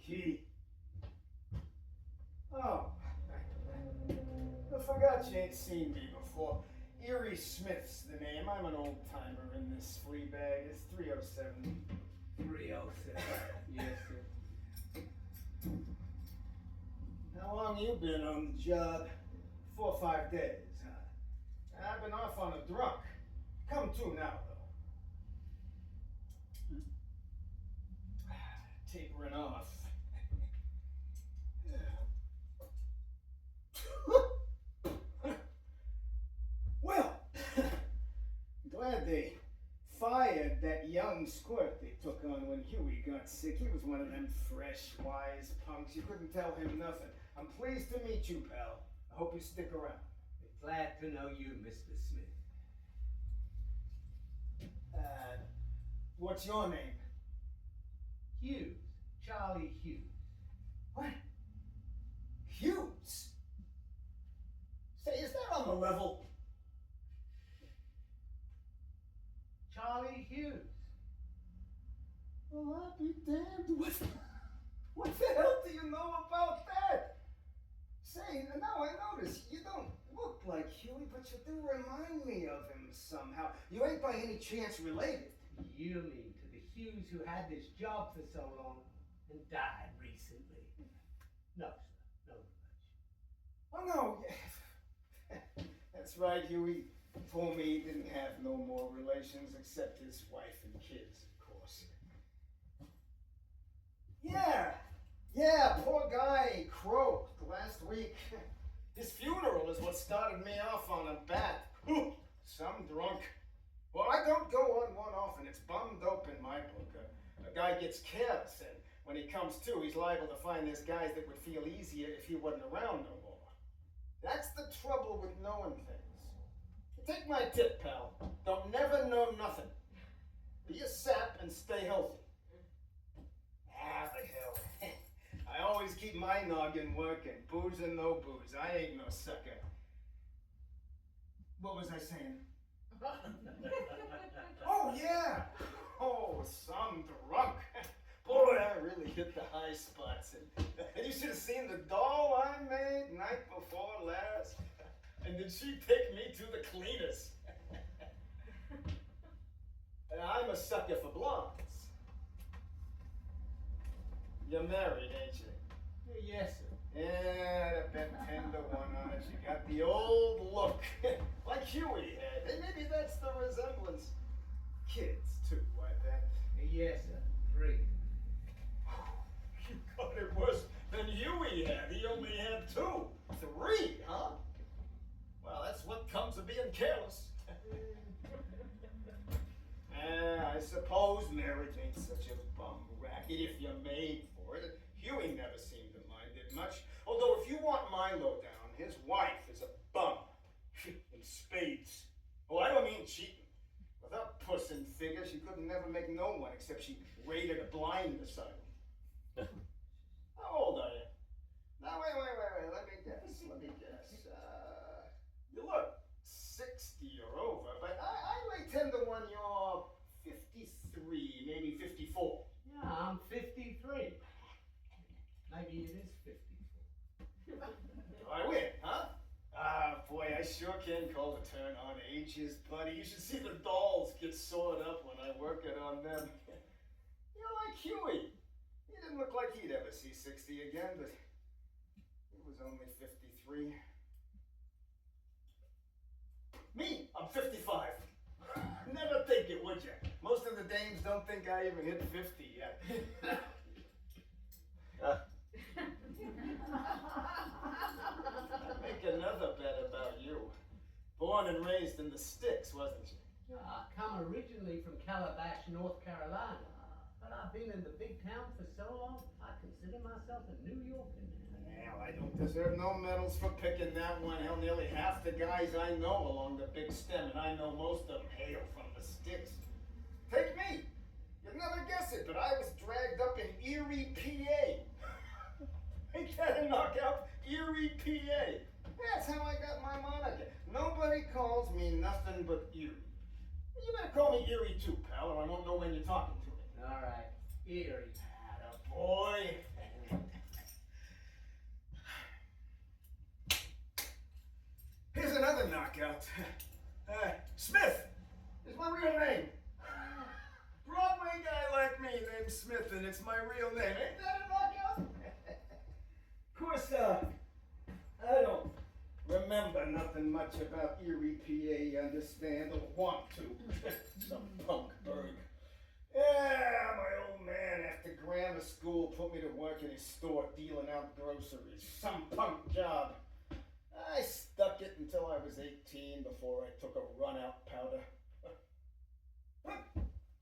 Key. Oh. I forgot you ain't seen me before. Erie Smith's the name. I'm an old timer in this flea bag. It's 307. 307. Yes, sir. How long you been on the job? 4 or 5 days, huh? I've been off on a drunk. Come to now, though. Tapering off. Well, glad they fired that young squirt they took on when Hughie got sick. He was one of them fresh, wise punks. You couldn't tell him nothing. I'm pleased to meet you, pal. I hope you stick around. Glad to know you, Mr. Smith. What's your name? Hughes. Charlie Hughes. What? Hughes? Say, is that on the level? Charlie Hughes. Well, I'll be damned. What the hell do you know about that? Say, now I notice you don't look like Hughie, but you do remind me of him somehow. You ain't by any chance related. You mean to the Hughes who had this job for so long and died recently? No, sir. No relation. Oh, no. That's right, Hughie told me he didn't have no more relations except his wife and kids, of course. Yeah, poor guy, he croaked last week. His funeral is what started me off on a bat. Some drunk. Well, I don't go on one often. It's bum dope in my book. A guy gets careless, and when he comes to, he's liable to find there's guys that would feel easier if he wasn't around no more. That's the trouble with knowing things. Take my tip, pal. Don't never know nothing. Be a sap and stay healthy. The hell. I always keep my noggin working. Booze and no booze. I ain't no sucker. What was I saying? Oh, yeah. Oh, some drunk. Boy, I really hit the high spots. And you should have seen the doll I made night before last. And did she take me to the cleaners? I'm a sucker for blondes. You're married, ain't you? Yes, sir. Yeah, I'd bet 10 to 1 on it. You got the old look, like Hughie had. And maybe that's the resemblance. Kids, too, I bet. Yes, sir. 3. You got it worse than Hughie had. He only had 2. 3, huh? Well, that's what comes of being careless. I suppose marriage ain't such a bum racket if you're made for it. Hughie never seemed to mind it much. Although if you want my lowdown, his wife is a bum. In spades. Oh, I don't mean cheating. With her puss and figure, she couldn't never make no one except she raided a blind asylum. How old are you? Now, wait. Let me guess. You look 60 or over, but I lay 10 to 1 you're 53, maybe 54. Yeah, I'm 53. Maybe it is 54. I win, huh? Ah, boy, I sure can call the turn on ages, buddy. You should see the dolls get soared up when I work it on them. You're like Hughie. He didn't look like he'd ever see 60 again, but he was only 53. Me, I'm 55. Never think it, would you? Most of the dames don't think I even hit 50 yet. I'd make another bet about you. Born and raised in the sticks, wasn't you? I come originally from Calabash, North Carolina, but I've been in the big town for so long, I consider myself a New Yorker now. Hell, I don't deserve no medals for picking that one. Hell, nearly half the guys I know along the big stem, and I know most of them hail from the sticks. Take me. You'd never guess it, but I was dragged up in Erie, PA. Ain't that a knockout? Erie, PA. That's how I got my moniker. Nobody calls me nothing but Erie. You better call me Erie too, pal, or I won't know when you're talking to me. All right, Erie. Attaboy. Here's another knockout. Smith is my real name. Broadway guy like me named Smith, and it's my real name. Ain't that a knockout? Of course, I don't remember nothing much about Erie, PA, you understand, or want to. Some punk burg. Yeah, my old man after grammar school put me to work in his store dealing out groceries. Some punk job. I stuck it until I was 18 before I took a run-out powder. But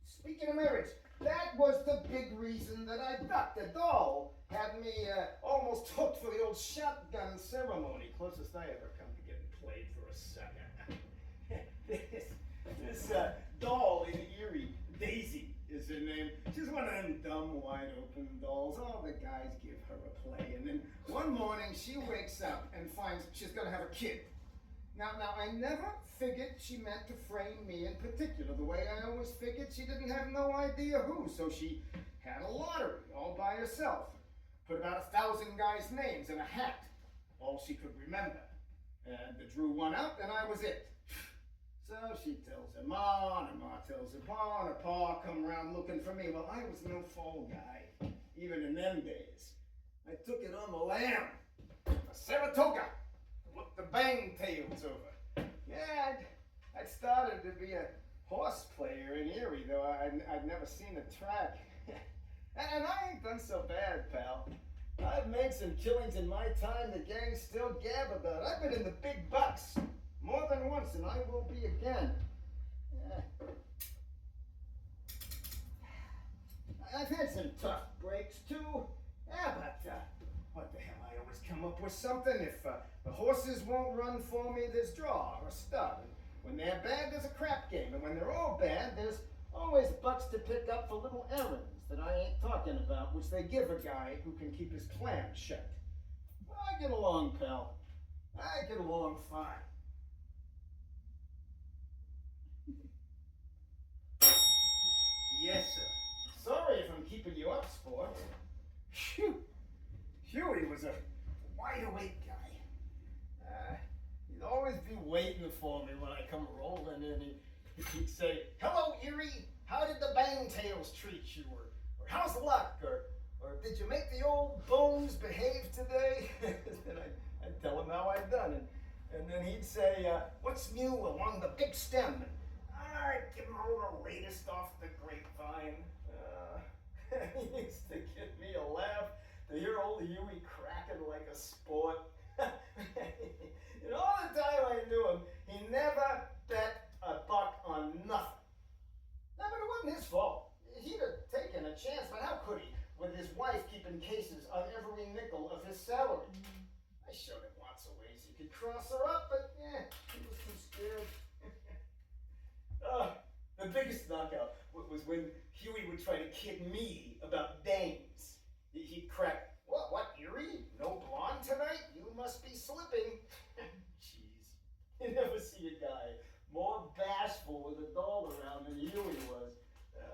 speaking of marriage, that was the big reason that I ducked. The doll had me almost hooked for the old shotgun ceremony. Closest I ever come to getting played for a sucker. this doll in Erie, Daisy is her name. She's one of them dumb, wide-open dolls. All the guys give her a play. And then one morning she wakes up and finds she's going to have a kid. Now, I never figured she meant to frame me in particular, the way I always figured she didn't have no idea who, so she had a lottery all by herself. Put about 1,000 guys' names in a hat, all she could remember. And drew one out, and I was it. So she tells her ma, and her ma tells her pa, and her pa come around looking for me. Well, I was no fall guy, even in them days. I took it on the lam, a Saratoga. Looked the bang tails over. Yeah, I'd started to be a horse player in Erie, though I'd never seen a track. And I ain't done so bad, pal. I've made some killings in my time the gangs still gab about. I've been in the big bucks more than once, and I will be again. I've had some tough breaks, too. Yeah, but what the hell, I always come up with something. If the horses won't run for me, there's draw or stud. And when they're bad, there's a crap game. And when they're all bad, there's always bucks to pick up for little errands that I ain't talking about, which they give a guy who can keep his clams shut. I get along, pal. I get along fine. Yes, sir. Sorry if I'm keeping you up, sport. Phew. Hughie was a wide-awake guy. He'd always be waiting for me when I come rolling in. He'd say, "Hello, Erie. How did the bangtails treat you? Or how's luck? Or did you make the old bones behave today?" And I'd tell him how I'd done. And then he'd say, "What's new along the big stem?" And I'd give him all the latest off the grapevine. He used to give me a laugh to hear old Hughie cracking like a sport. And all the time I knew him, he never bet a buck on nothing. No, but it wasn't his fault. He'd have taken a chance, but how could he, with his wife keeping cases on every nickel of his salary? I showed him lots of ways he could cross her up, but he was too scared. The biggest knockout was when Hughie would try to kid me about dames. He'd crack, What, Erie? No blonde tonight? You must be slipping." Jeez. You never see a guy more bashful with a doll around than Hughie was.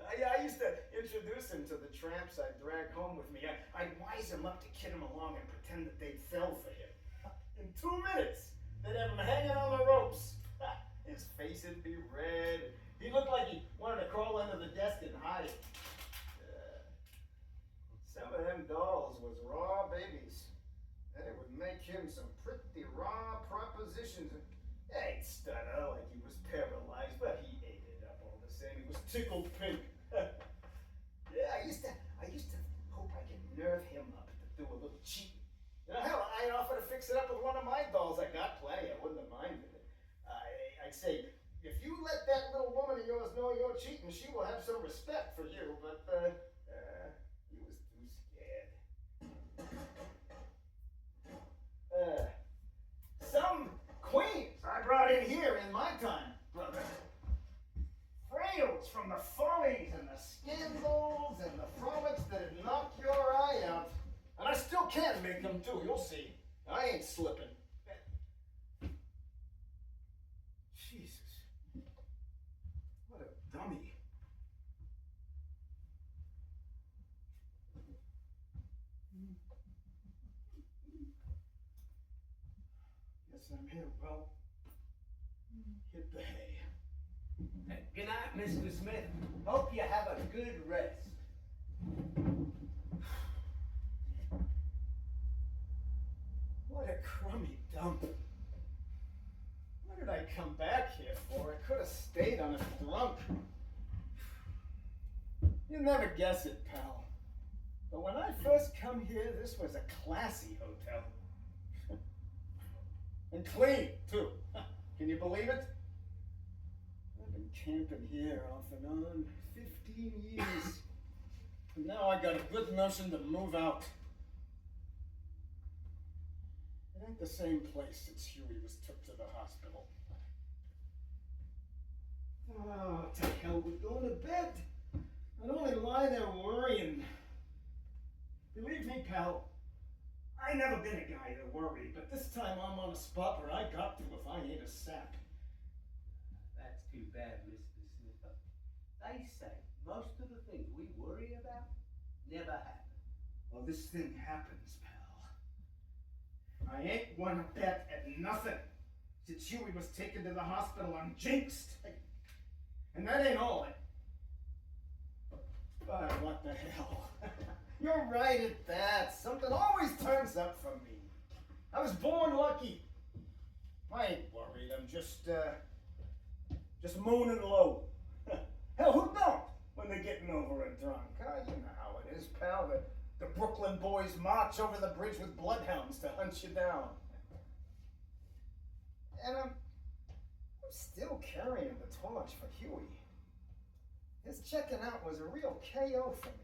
I used to introduce him to the tramps I'd drag home with me. I'd wise him up to kid him along and pretend that they'd fell for him. In 2 minutes, they'd have him hanging on the ropes. His face would be red. He looked like he wanted to crawl under the desk and hide. Some of of them dolls was raw babies. And it would make him some pretty raw propositions. He ain't stutter like he was paralyzed, but he ate it up all the same. He was tickled pink. Yeah, I used to hope I could nerve him up to do a little cheating. You know, hell, I'd offer to fix it up with one of my dolls. I got plenty. I wouldn't have minded it. I'd say, if you let that little woman of yours know you're cheating, she will have some respect for you. But he was too scared. Some queens I brought in here in my time, brother. Frails from the follies and the scandals and the frolics that'd knock your eye out. And I still can make them too, you'll see. I ain't slipping. Jesus. What a dummy. Guess I'm here. Well, hit the hay. Good night, Mr. Smith. Hope you have a good rest. What a crummy dump. What did I come back here for? I could have stayed on a drunk. You'll never guess it, pal. But when I first come here, this was a classy hotel. And clean, too. Can you believe it? I've been camping here off and on 15 years. And now I got a good notion to move out. It ain't the same place since Hughie was took to the hospital. Oh, to hell with going to bed. I'd only lie there worrying. Believe me, pal, I never been a guy to worry, but this time I'm on a spot where I got to if I ain't a sap. That's too bad, Mr. Smith. They say most of the things we worry about never happen. Well, this thing happens, pal. I ain't won a bet at nothing since Hughie was taken to the hospital. I'm jinxed. And that ain't all. But what the hell? You're right at that. Something always turns up for me. I was born lucky. I ain't worried. I'm just mooning low. Hell, who don't when they're getting over a drunk? You know how it is, pal. The Brooklyn boys march over the bridge with bloodhounds to hunt you down. And I'm still carrying the torch for Hughie. His checking out was a real KO for me.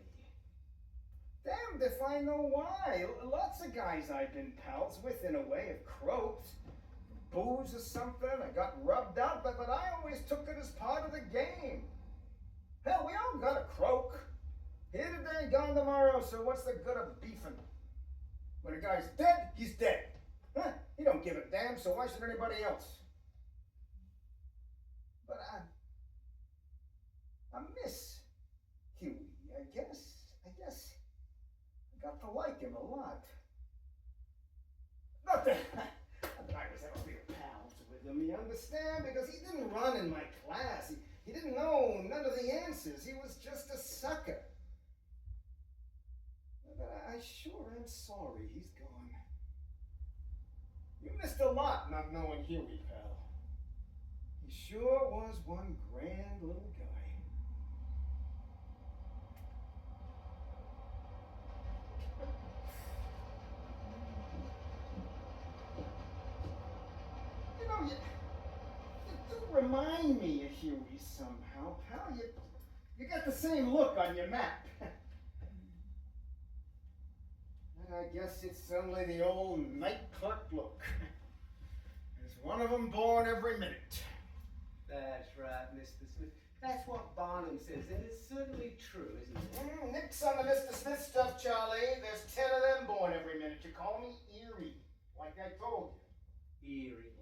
Damned if I know why. Lots of guys I've been pals with in a way have croaked. Booze or something, I got rubbed out, but I always took it as part of the game. Hell, we all gotta croak. Here today, gone tomorrow, so what's the good of beefing? When a guy's dead, he's dead. Huh? He don't give a damn, so why should anybody else? But I miss Hughie, I guess I got to like him a lot. Not that I was ever real pals with him, you understand? Because he didn't run in my class. He didn't know none of the answers. He was just a sucker. But I sure am sorry he's gone. You missed a lot not knowing Hughie, pal. He sure was one grand little guy. You know, you do remind me of Hughie somehow, pal. You got the same look on your map. And I guess it's only the old night clerk look. There's one of them born every minute. That's right, Mr. Smith. That's what Barnum says, and it's certainly true, isn't it? Nix on the Mr. Smith stuff, Charlie. There's 10 of them born every minute. You call me Erie, like I told you. Erie.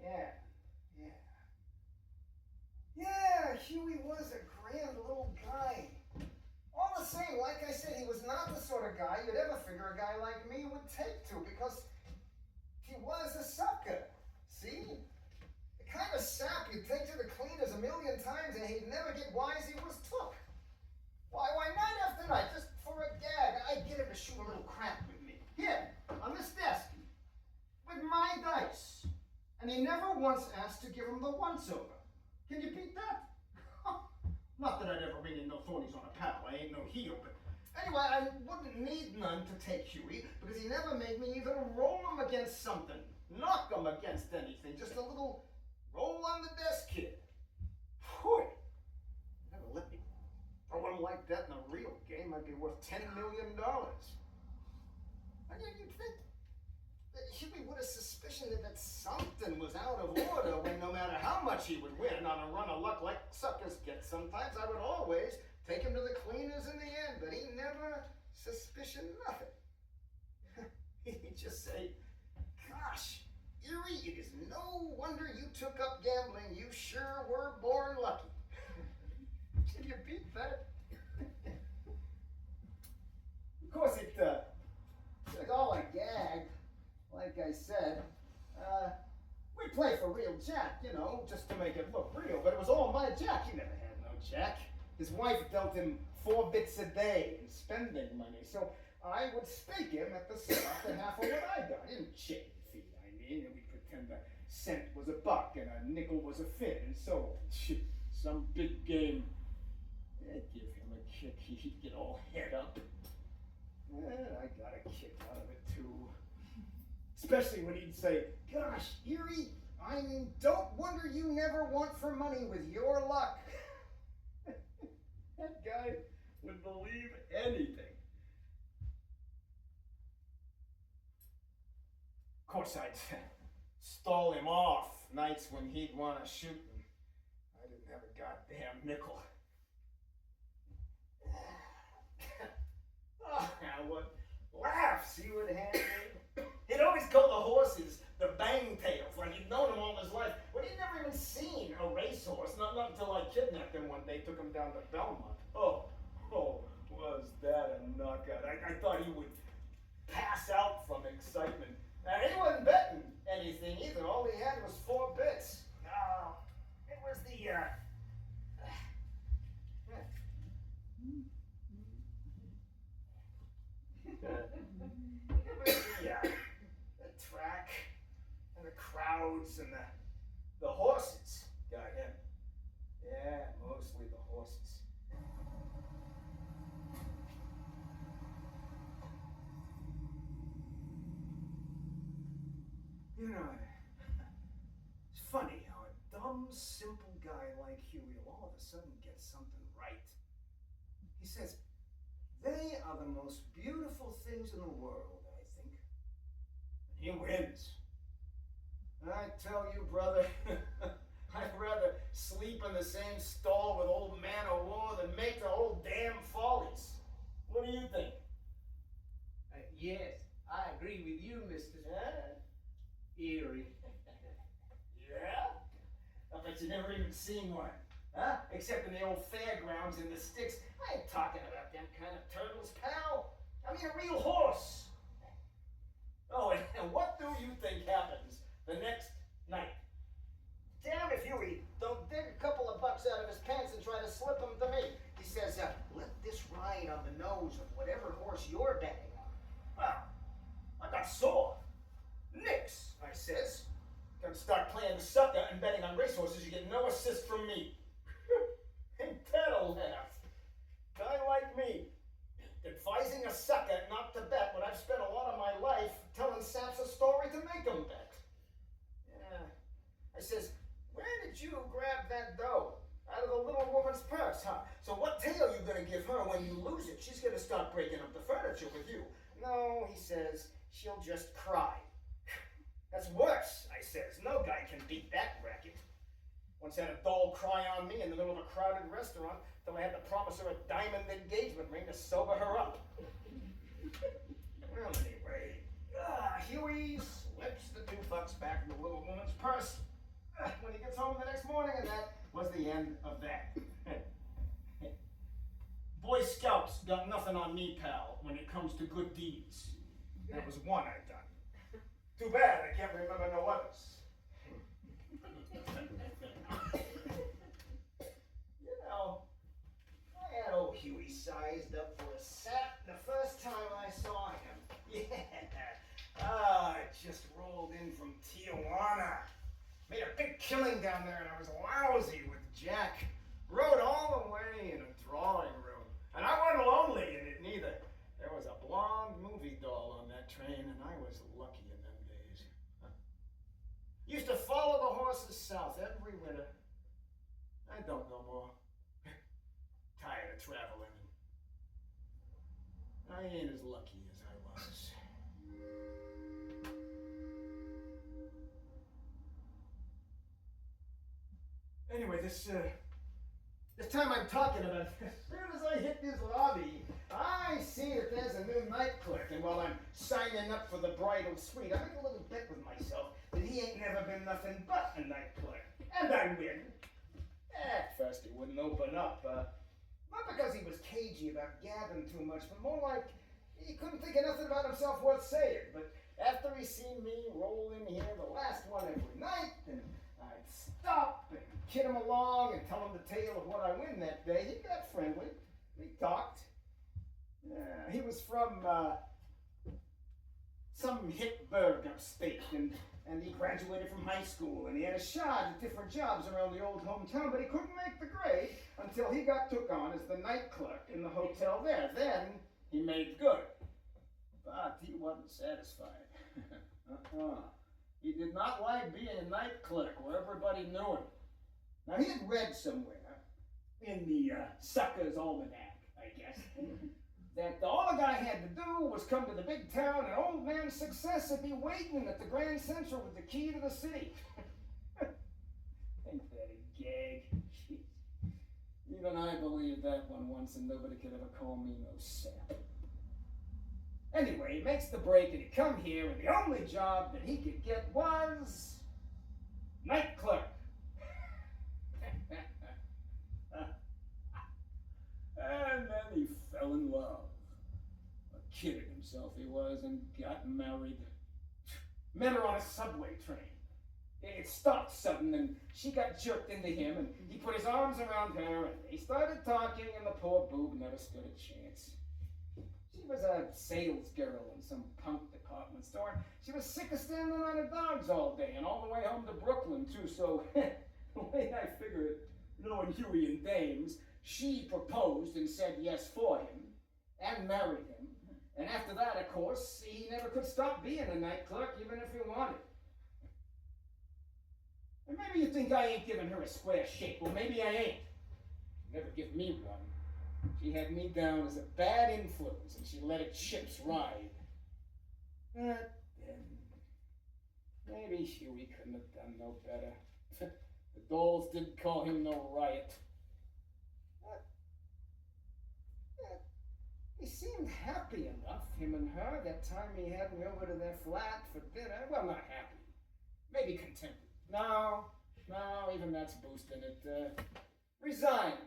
Yeah, Hughie was a grand little guy. All the same, like I said, he was not the sort of guy you'd ever figure a guy like me would take to, because he was a sucker. See? The kind of sap you'd take to the cleaners a million times and he'd never get wise he was took. Why night after night, just for a gag, I'd give him a shoot a little crap with me. Here, on this desk. With my dice. And he never once asked to give him the once-over. Can you beat that? Not that I'd ever bring in no thornies on a pal. I ain't no heel, but anyway, I wouldn't need none to take Hughie because he never made me even roll him against something. Knock him against anything. Just a little roll on the desk kid. Phew. Never let me throw him like that in a real game. I'd be worth $10 million. And you'd think that Hughie would have suspicioned that something was out of order when no matter how much he would win on a run of luck like suckers get sometimes, I would always take him to the cleaners in the end, but he never suspicioned nothing. He'd just say, gosh, Erie, it is no wonder you took up gambling. You sure were born lucky. Can you beat that? Of course, it was all a gag. Like I said, we play for real Jack, you know, just to make it look real. But it was all my Jack. He never had no Jack. His wife dealt him 4 bits a day in spending money. So I would stake him at the start to half of what I got. In chicken feed, I mean. And we'd pretend a cent was a buck and a nickel was a fin. And so some big game. I'd give him a kick. He'd get all head up. And I got a kick out of it, too. Especially when he'd say, gosh, Erie, I mean, don't wonder you never want for money with your luck. That guy would believe anything. Of course, I'd stall him off nights when he'd want to shoot, and I didn't have a goddamn nickel. Oh, what laughs he would have me. He'd always call the horses the bang tails, like he'd known them all his life, but he'd never even seen a racehorse, not until I kidnapped him one day, took him down to Belmont. Oh, was that a knockout. I thought he would pass out from excitement. And he wasn't betting anything either. All he had was 4 bits. It was the, the track and the crowds and the horses got him. Yeah, mostly the horses. You know, it's funny how a dumb, simple guy like Hughie will all of a sudden get something right. He says, they are the most beautiful things in the world, I think. And he wins. I tell you, brother, I'd rather sleep in the same stall with old man o' war than make the whole damn follies. What do you think? Yes, I agree with you, Mr. Erie. Yeah? I bet you never even seen one. Huh? Except in the old fairgrounds in the sticks. I ain't talking about them kind of turtles, pal. I mean a real horse. Oh, and what do you think happens the next night? Damn if Hughie don't dig a couple of bucks out of his pants and try to slip them to me. He says, let this ride on the nose of whatever horse you're betting on. Well, I got sore. Nix, I says. Gotta start playing the sucker and betting on racehorses. You get no assist from me. And Ted'll laugh. Guy like me, advising a sucker not to bet when I've spent a lot of my life telling saps a story to make him bet. Yeah. I says, where did you grab that dough? Out of the little woman's purse, huh? So what tale you gonna give her when you lose it? She's gonna start breaking up the furniture with you. No, he says, she'll just cry. That's worse, I says. No guy can beat that racket. Once had a doll cry on me in the middle of a crowded restaurant till I had to promise her a diamond engagement ring to sober her up. Well, anyway, Hughie slips the $2 back in the little woman's purse when he gets home the next morning, and that was the end of that. Boy Scouts got nothing on me, pal, when it comes to good deeds. That was one I done. Too bad I can't remember no others. You know, I had old Hughie sized up for a sap the first time I saw just rolled in from Tijuana. Made a big killing down there, and I was lousy with Jack. Rode all the way in a drawing room. And I wasn't lonely in it neither. There was a blonde movie doll on that train, and I was lucky in them days. Used to follow the horses south every winter. I don't no more. Tired of traveling. I ain't as lucky as I was. Anyway, this time I'm talking about, as soon as I hit this lobby, I see that there's a new night clerk, and while I'm signing up for the bridal suite, I make a little bet with myself that he ain't never been nothing but a night clerk. And I win. At first he wouldn't open up, not because he was cagey about gabbing too much, but more like he couldn't think of nothing about himself worth saying. But after he seen me roll in here the last one every night, and I'd stop and kid him along and tell him the tale of what I win that day, he got friendly. We talked. He was from some hick burg upstate, and he graduated from high school, and he had a shot at different jobs around the old hometown, but he couldn't make the grade until he got took on as the night clerk in the hotel there. Then he made good. But he wasn't satisfied. He did not like being a night clerk where everybody knew him. Now, he had read somewhere, in the Sucker's Almanac, I guess, that all a guy had to do was come to the big town and old man Success would be waiting at the Grand Central with the key to the city. Ain't that a gag? Even I believed that one once, and nobody could ever call me no sap. Anyway, he makes the break and he come here, and the only job that he could get was night clerk. And then he fell in love. Kidding himself he was, and got married. Met her on a subway train. It stopped sudden, and she got jerked into him, and he put his arms around her, and they started talking, and the poor boob never stood a chance. She was a sales girl in some punk department store. She was sick of standing on her dogs all day, and all the way home to Brooklyn, too, so the way I figure it, knowing Hughie and dames, she proposed and said yes for him, and married him. And after that, of course, he never could stop being a night clerk, even if he wanted. And maybe you think I ain't giving her a square shake. Well, maybe I ain't. She never give me one. She had me down as a bad influence, and she let her chips ride. But then, maybe Hughie couldn't have done no better. The dolls didn't call him no riot. He seemed happy enough, him and her, that time he had me over to their flat for dinner. Well, not happy. Maybe contented. No, even that's boosting it. Resigned.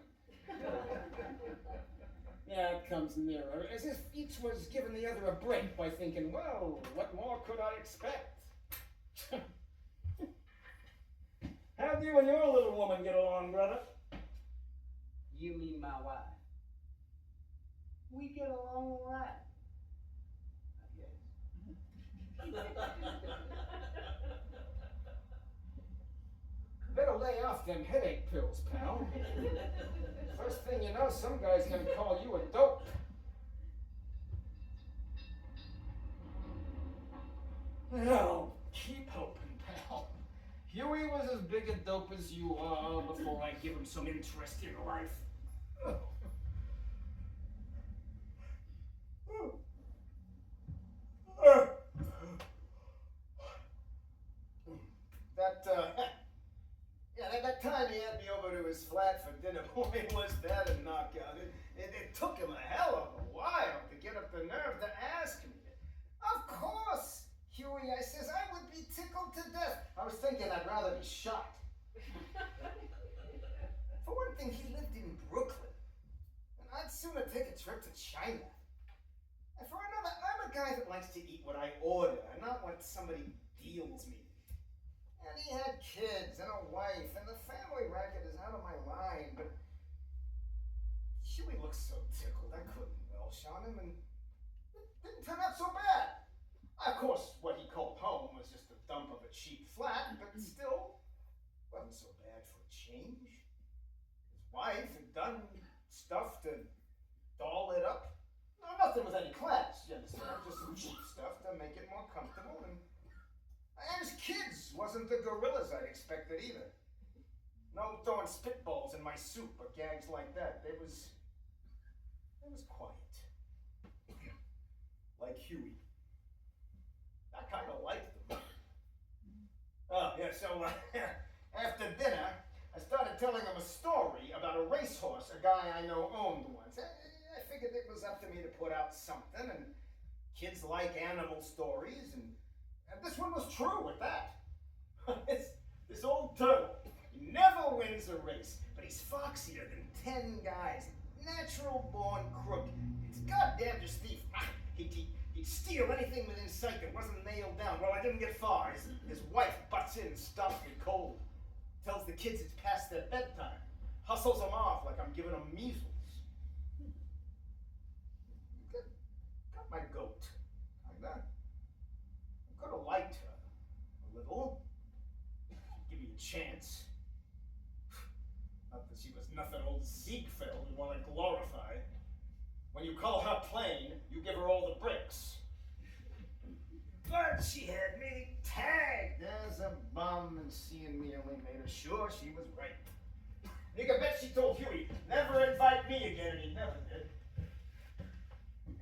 Yeah, it comes nearer, as if each was giving the other a break by thinking, well, what more could I expect? How'd you and your little woman get along, brother? You mean my wife? We get along all right, I guess. Better lay off them headache pills, pal. First thing you know, some guy's gonna call you a dope. Well, keep hoping, pal. Hughie was as big a dope as you are before I give him some interest in life. That time he had me over to his flat for dinner, boy, was that a knockout. It took him a hell of a while to get up the nerve to ask me. Of course, Hughie, I says, I would be tickled to death. I was thinking I'd rather be shot. For one thing, he lived in Brooklyn, and I'd sooner take a trip to China. And for another, I'm a guy that likes to eat what I order, and not what somebody deals me. And he had kids and a wife, and the family racket is out of my mind, but Hughie looked so tickled I couldn't welsh on him, and it didn't turn out so bad. Of course, what he called home a cheap flat, but still wasn't so bad for a change. His wife had done stuff to doll it up. No, nothing with any class, you understand, just some cheap stuff to make it more comfortable. And his kids wasn't the gorillas I'd expected either. No throwing spitballs in my soup or gags like that. They was quiet. Like Hughie. I kind of liked them. Oh, yeah, so after dinner, I started telling him a story about a racehorse a guy I know owned once. I figured it was up to me to put out something, and kids like animal stories, and this one was true with that. This old turtle, he never wins a race, but he's foxier than 10 guys. Natural born crook. It's goddamn just thief. He'd steal anything within sight that wasn't nailed down. Well, I didn't get far. His wife butts in and stops me cold. Tells the kids it's past their bedtime. Hustles them off like I'm giving them measles. Got my goat. Kinda. I could have liked her a little. Give me a chance. Not that she was nothing old Ziegfeld would want to glorify. When you call her plain, you give her all the bricks. But she had me tagged as a bum, and seeing me only made her sure she was right. You can bet she told Hughie, never invite me again, and he never did.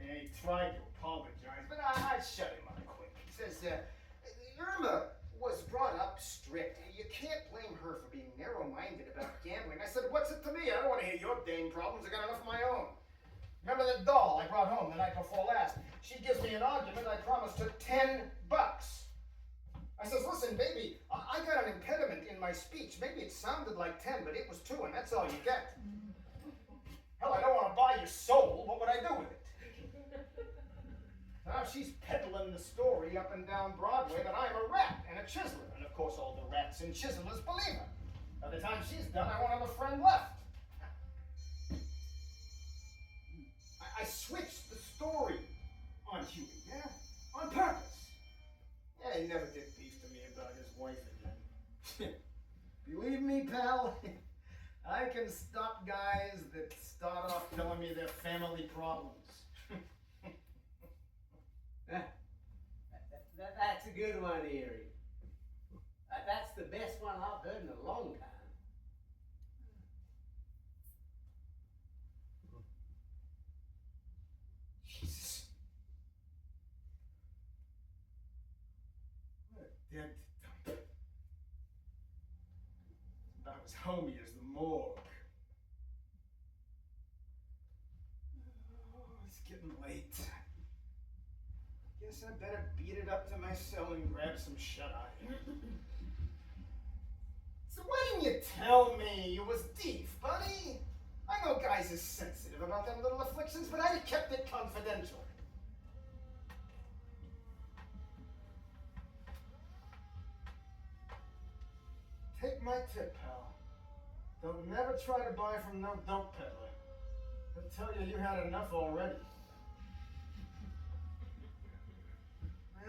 And he tried to apologize, but I shut him up quick. He says, Irma was brought up strict. You can't blame her for being narrow-minded about gambling. I said, what's it to me? I don't want to hear your dame problems. I got enough of my own. Remember the doll I brought home the night before last? She gives me an argument. I promised her $10. I says, listen, baby, I got an impediment in my speech. Maybe it sounded like 10, but it was 2, and that's all you get. Hell, I don't want to buy your soul. What would I do with it? Now she's peddling the story up and down Broadway that I'm a rat and a chiseler. And of course all the rats and chiselers believe her. By the time she's done, I won't have a friend left. I switched the story on Hughie, yeah? On purpose. Yeah, he never did beef to me about his wife again. Believe me, pal, I can stop guys that start off telling me their family problems. That's a good one, Erie. That's the best one I've heard in a long time. Jesus. What a dead dump. About as homey as the morgue. Oh, it's getting late. Guess I better beat it up to my cell and grab some shut-eye. So why didn't you tell me you was deef, buddy? I know guys is sensitive about them little afflictions, but I'd have kept it confidential. Take my tip, pal. Don't never try to buy from no dope peddler. He'll tell you you had enough already.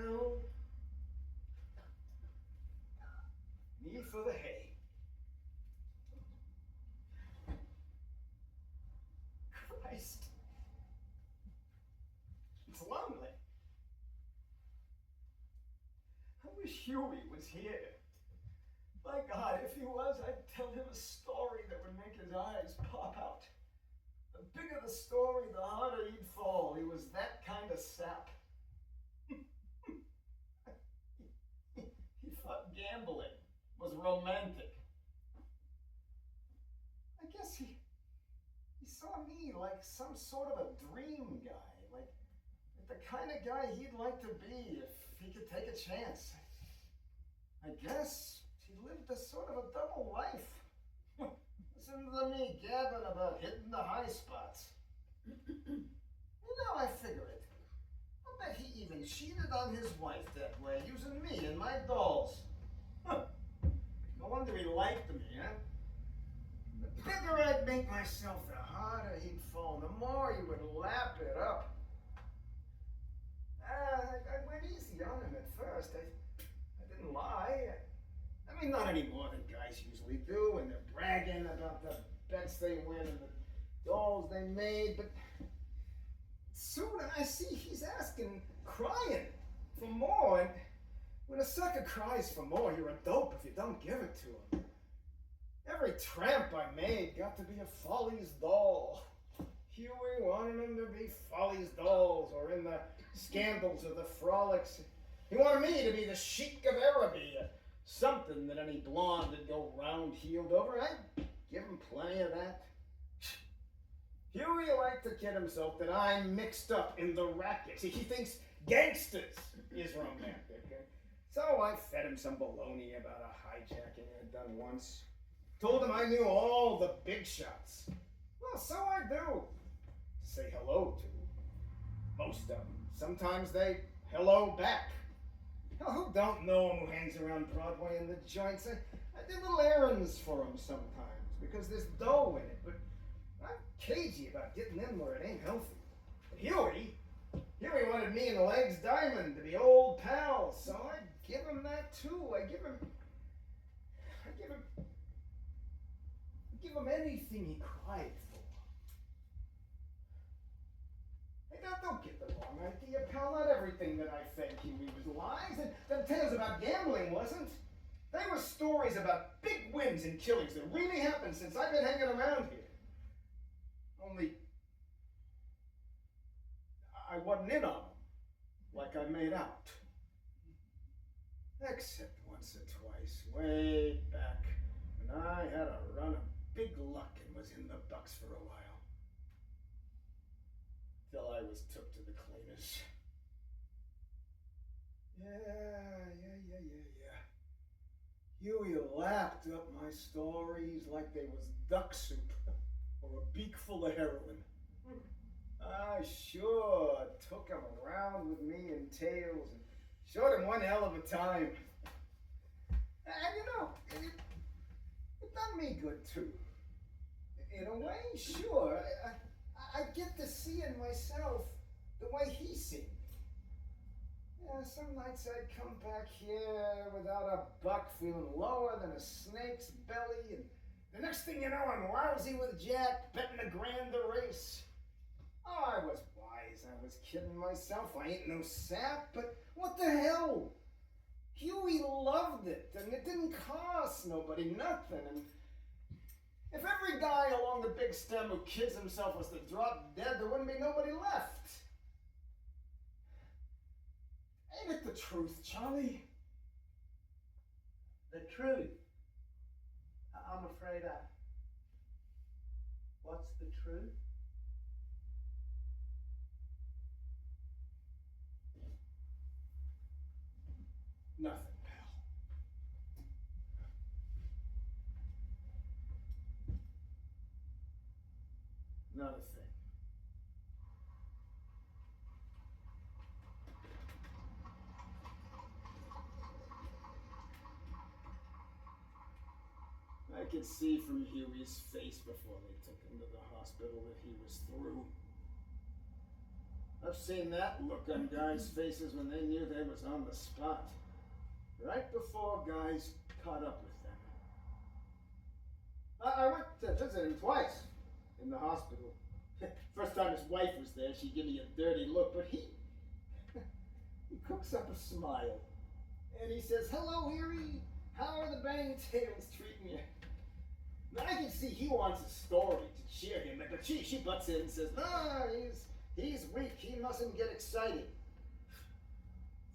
Well, me for the hay. Christ. It's lonely. I wish Hughie was here. My God, if he was, I'd tell him a story that would make his eyes pop out. The bigger the story, the harder he'd fall. He was that kind of sap. He thought gambling was romantic. I guess he saw me like some sort of a dream guy, like the kind of guy he'd like to be if he could take a chance. I guess he lived a sort of a double life. Listen to me gabbing about hitting the high spots. You know, I figure it. I bet he even cheated on his wife that way, using me and my dolls. Huh. No wonder he liked me, huh? The bigger I'd make myself, the harder he'd fall. The more he would lap it up. I went easy on him at first. I didn't lie. I mean, not any more than guys usually do, and they're bragging about the bets they win and the dolls they made, but soon I see he's asking, crying for more, and when a sucker cries for more, you're a dope if you don't give it to him. Every tramp I made got to be a Follies doll. Hughie wanted them to be Follies dolls, or in the scandals or the frolics. He wanted me to be the Sheik of Erie, something that any blonde would go round-heeled over. I'd give him plenty of that. Hughie liked to kid himself that I'm mixed up in the racket. He thinks gangsters is romantic. So I fed him some baloney about a hijacking I'd done once. Told him I knew all the big shots. Well, so I do. Say hello to most of them. Sometimes they hello back. Hell, who don't know him who hangs around Broadway in the joints? I do little errands for him sometimes because there's dough in it, but I'm cagey about getting in where it ain't healthy. But Hughie wanted me and the Legs Diamond to be old pals, so I give him that too. I give him anything he cried for. Hey, don't get the wrong idea, pal. Not everything that I fed Hughie was lies, and them tales about gambling wasn't. They were stories about big wins and killings that really happened since I've been hanging around here. Only I wasn't in on them like I made out. Except once or twice, way back, when I had a run of big luck and was in the bucks for a while. Till I was took to the cleaners. Yeah. Hughie lapped up my stories like they was duck soup or a beak full of heroin. I sure took him around with me in tales and showed him one hell of a time. And you know, it done me good too. In a way, sure. I get to see in myself the way he seen me. Yeah, some nights I'd come back here without a buck, feeling lower than a snake's belly, and the next thing you know, I'm lousy with Jack, betting a grand a race. Oh, I was wise. I was kidding myself. I ain't no sap, but what the hell? Hughie loved it, and it didn't cost nobody nothing. And if every guy along the big stem who kids himself was to drop dead, there wouldn't be nobody left. Ain't it the truth, Charlie? The truth? I'm afraid what's the truth? Nothing, pal. Not a thing. I could see from Hughie's face before they took him to the hospital that he was through. I've seen that look on guys' faces when they knew they was on the spot. Right before guys caught up with them. I went to visit him twice in the hospital. First time his wife was there, she gave me a dirty look, but he cooks up a smile. And he says, "Hello, Erie. How are the bang tails treating you?" Now, I can see he wants a story to cheer him, but she butts in and says, "No, he's weak. He mustn't get excited."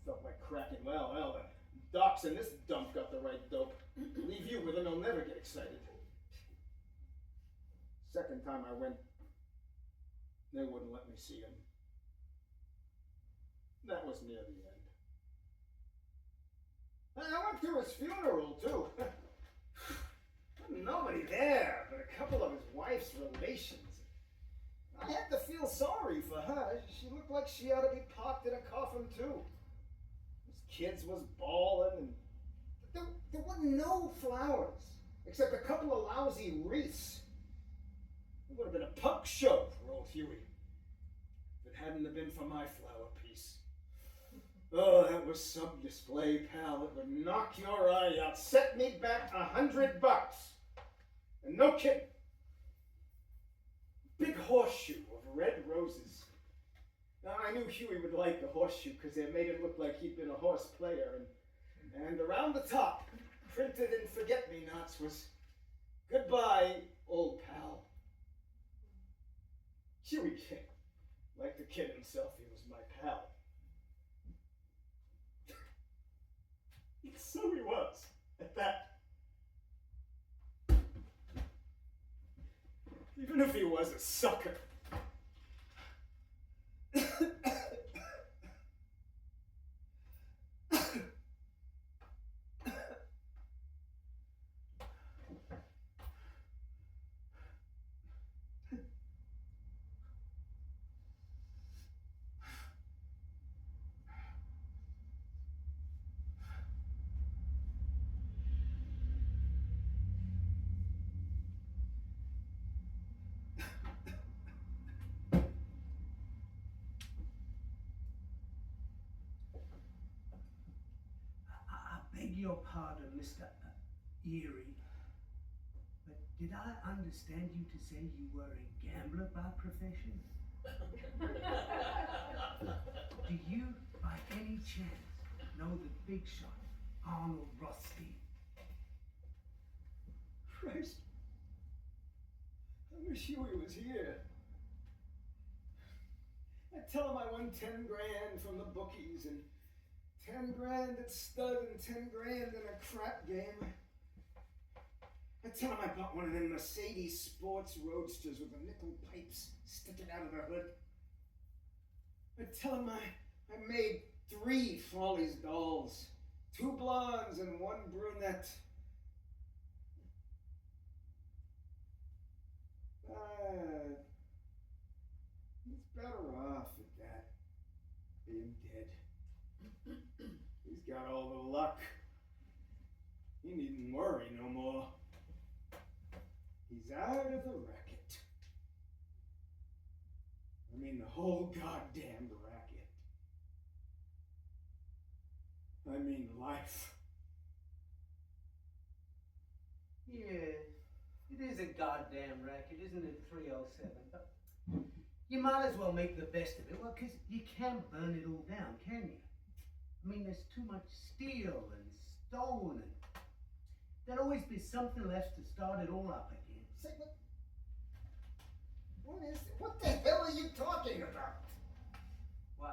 Felt like cracking. Well, the docs in this dump got the right dope. Leave you with him, he'll never get excited. Second time I went, they wouldn't let me see him. That was near the end. I went to his funeral, too. Nobody there but a couple of his wife's relations. I had to feel sorry for her. She looked like she ought to be parked in a coffin, too. His kids was bawling, and there wasn't no flowers, except a couple of lousy wreaths. It would have been a punk show for old Hughie if it hadn't have been for my flower piece. Oh, that was some display, pal. It would knock your eye out. Set me back $100. And no kidding. Big horseshoe of red roses. Now, I knew Hughie would like the horseshoe because it made him look like he'd been a horse player. And around the top, printed in forget-me-nots, was, "Goodbye, old pal." Hughie liked to kid himself he was my pal. So he was, at that. Even if he was a sucker. Beg your pardon, Mr. Erie, but did I understand you to say you were a gambler by profession? Do you, by any chance, know the big shot, Arnold Rothhaar? Christ. I wish Hughie was here. I'd tell him I won 10 grand from the bookies and 10 grand at stud and 10 grand in a crap game. I tell him I bought one of them Mercedes sports roadsters with the nickel pipes sticking out of the hood. I tell him I made 3 Follies dolls, 2 blondes and 1 brunette. He's better off at that, being dead. He's got all the luck. He needn't worry no more. He's out of the racket. I mean the whole goddamn racket. I mean life. Yeah, it is a goddamn racket, isn't it, 307? But you might as well make the best of it, well, because you can't burn it all down, can you? I mean, there's too much steel and stone, and there'll always be something left to start it all up again. Say, what the hell are you talking about? Why,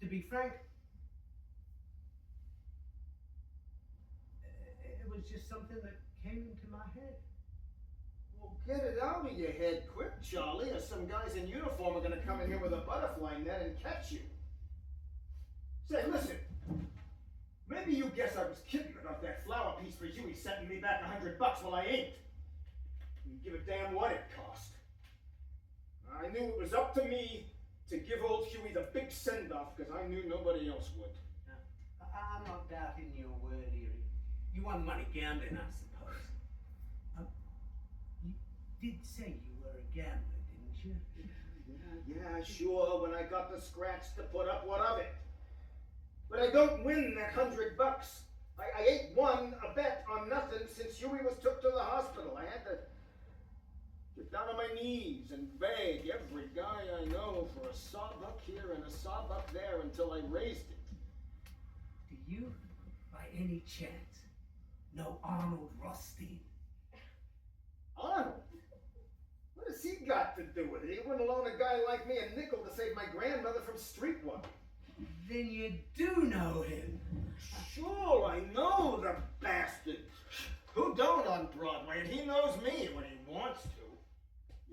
to be frank, it was just something that came into my head. Well, get it out of your head quick, Charlie, or some guys in uniform are gonna come in here with a butterfly net and catch you. Say, listen, maybe you guess I was kidding about that flower piece for Hughie sending me back $100. Well, I ain't. Didn't give a damn what it cost. I knew it was up to me to give old Hughie the big send-off because I knew nobody else would. Now, I'm not doubting your word, Erie. You won money gambling, I suppose. You did say you were a gambler, didn't you? Yeah, sure, when I got the scratch to put up, what of it? But I don't win that $100. I ain't won a bet on nothing since Hughie was took to the hospital. I had to get down on my knees and beg every guy I know for a sawbuck here and a sawbuck there until I raised it. Do you, by any chance, know Arnold Rothhaar? Arnold? What has he got to do with it? He wouldn't loan a guy like me a nickel to save my grandmother from street walking. Then you do know him. Sure, I know the bastard. Who don't on Broadway? And he knows me when he wants to.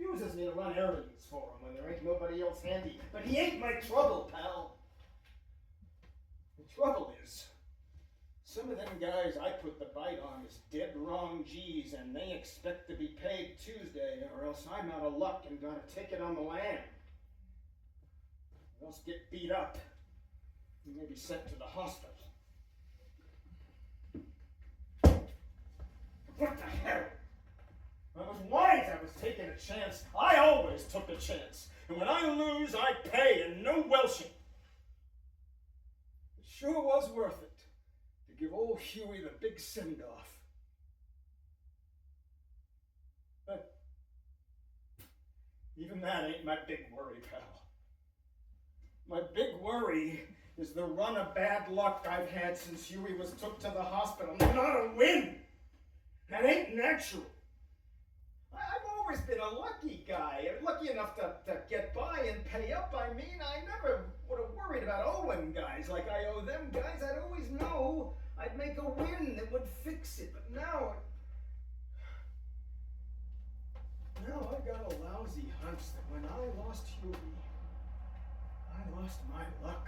Uses me to run errands for him when there ain't nobody else handy. But he ain't my trouble, pal. The trouble is, some of them guys I put the bite on is dead wrong G's, and they expect to be paid Tuesday, or else I'm out of luck and gotta take it on the lam. Or else get beat up. You may be sent to the hospital. What the hell? I was wise I was taking a chance. I always took a chance. And when I lose, I pay, and no welshing. sure was worth it to give old Hughie the big send-off. But even that ain't my big worry, pal. My big worry is the run of bad luck I've had since Hughie was took to the hospital. Not a win! That ain't natural. I've always been a lucky guy, lucky enough to get by and pay up. I mean, I never would have worried about owing guys like I owe them guys. I'd always know I'd make a win that would fix it. But now I got a lousy hunch that when I lost Hughie, I lost my luck.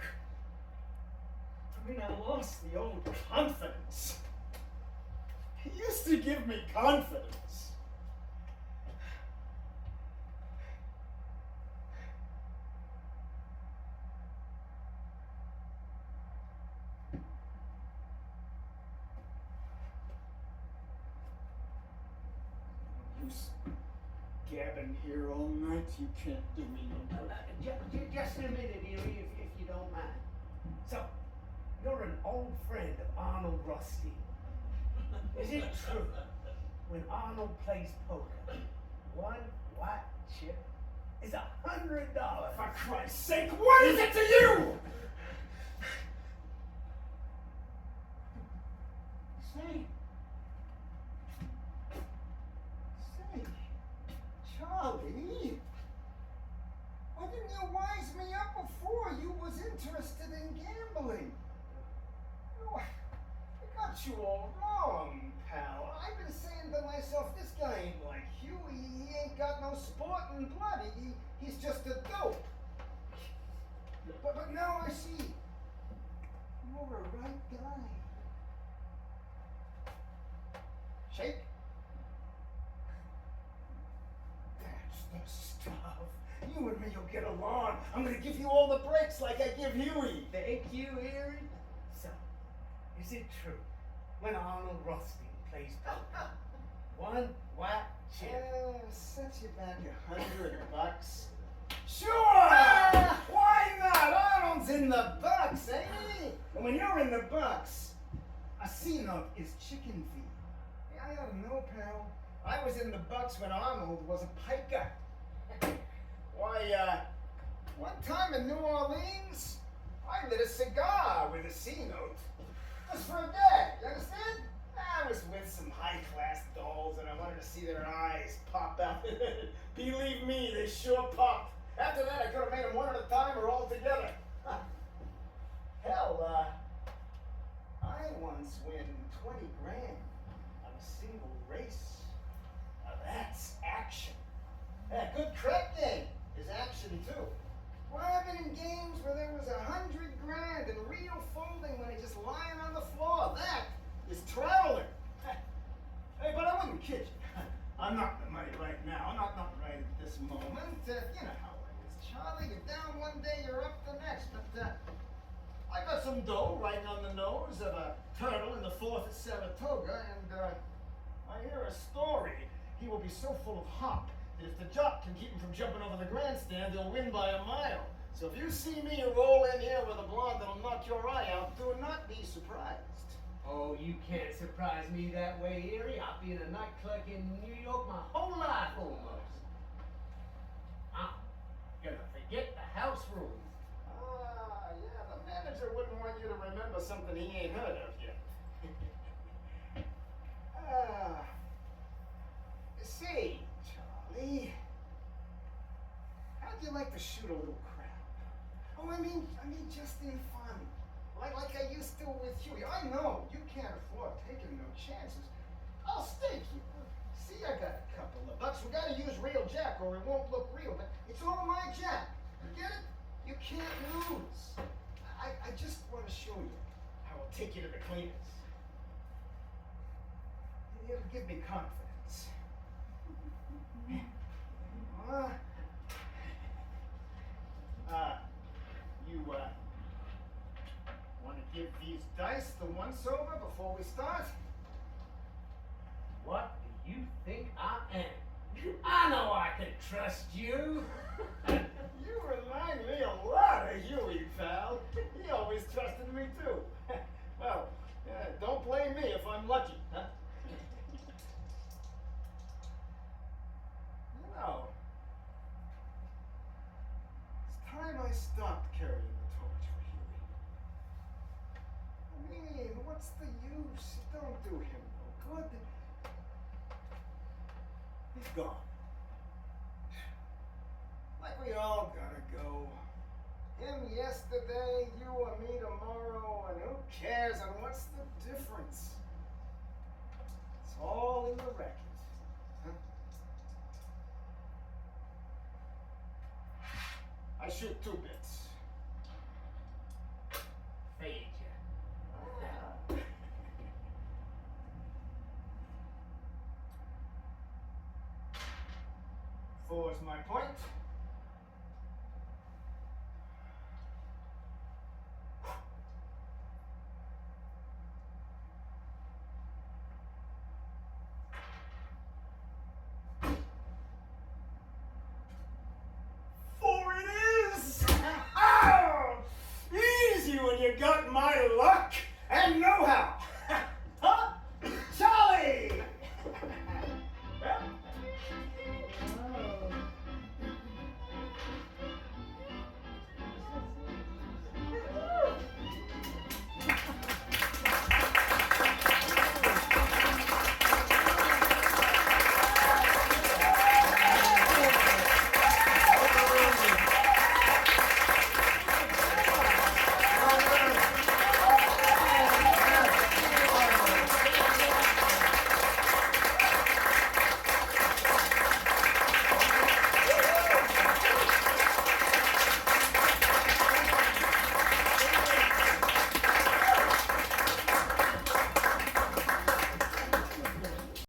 I mean, I lost the old confidence. He used to give me confidence. Gabbing here all night, you can't do me no good. Just a minute, Erie, if you don't mind. So, you're an old friend of Arnold Rothstein. Is it true, when Arnold plays poker, one white chip is $100? For Christ's sake, what is it to you? Say, Charlie, why didn't you wise me up before? You was interested in gambling. No, I got you all wrong, pal. I've been saying to myself, this guy ain't like Hughie. He ain't got no sporting blood. He's just a dope. But now I see, you're a right guy. Shake. That's the stuff. You and me will get along. I'm gonna give you all the breaks like I give Hughie. Thank you, Erie. So, is it true, when Arnold Rothstein plays poker, one white chip? Set you back $100. Sure! Why not? Arnold's in the bucks, ain't he? And when you're in the bucks, a C-note is chicken feed. Yeah, I ought to know, pal. I was in the bucks when Arnold was a piker. Why, one time in New Orleans, I lit a cigar with a C-note. Just for a day, you understand? I was with some high-class dolls and I wanted to see their eyes pop out. Believe me, they sure popped. After that, I could have made them one at a time or all together. Hell, I once win 20 grand on a single race. Now that's action. Yeah, good crack game is action too. Well, I've been in games where there was 100 grand and real folding money just lying on the floor. That is traveling. Hey, but I wouldn't kid you. I'm not in the money right now. I'm not right at this moment. You know how it is, Charlie. You're down one day, you're up the next. But I got some dough right on the nose of a turtle in the fourth at Saratoga, and I hear a story. He will be so full of hop that if the jock can keep him from jumping over the grandstand, he'll win by a mile. So if you see me roll in here with a blonde that'll knock your eye out, do not be surprised. Oh, you can't surprise me that way, Erie. I've been a night clerk in New York my whole life almost. I'm gonna forget the house rules. Yeah, the manager wouldn't want you to remember something he ain't heard of yet. Say, Charlie, how'd you like to shoot a little crowd? Oh, I mean, just in fun. Like I used to with Hughie. I know you can't afford taking no chances. I'll stake you. See, I got a couple of bucks. We gotta use real jack or it won't look real, but it's all my jack. You get it? You can't lose. I just want to show you how I'll take you to the cleaners. It'll give me confidence. You want to give these dice the once over before we start? What do you think I am? I know I can trust you. You remind me a lot of Hughie, pal. He always trusted me too. what's the use? It don't do him no good. He's gone. Like we all gotta go. Him yesterday, you or me tomorrow, and who cares? And what's the difference? It's all in the record. Huh? I shoot 2 bits. Fade ya. Four's my point. You got my luck and know-how.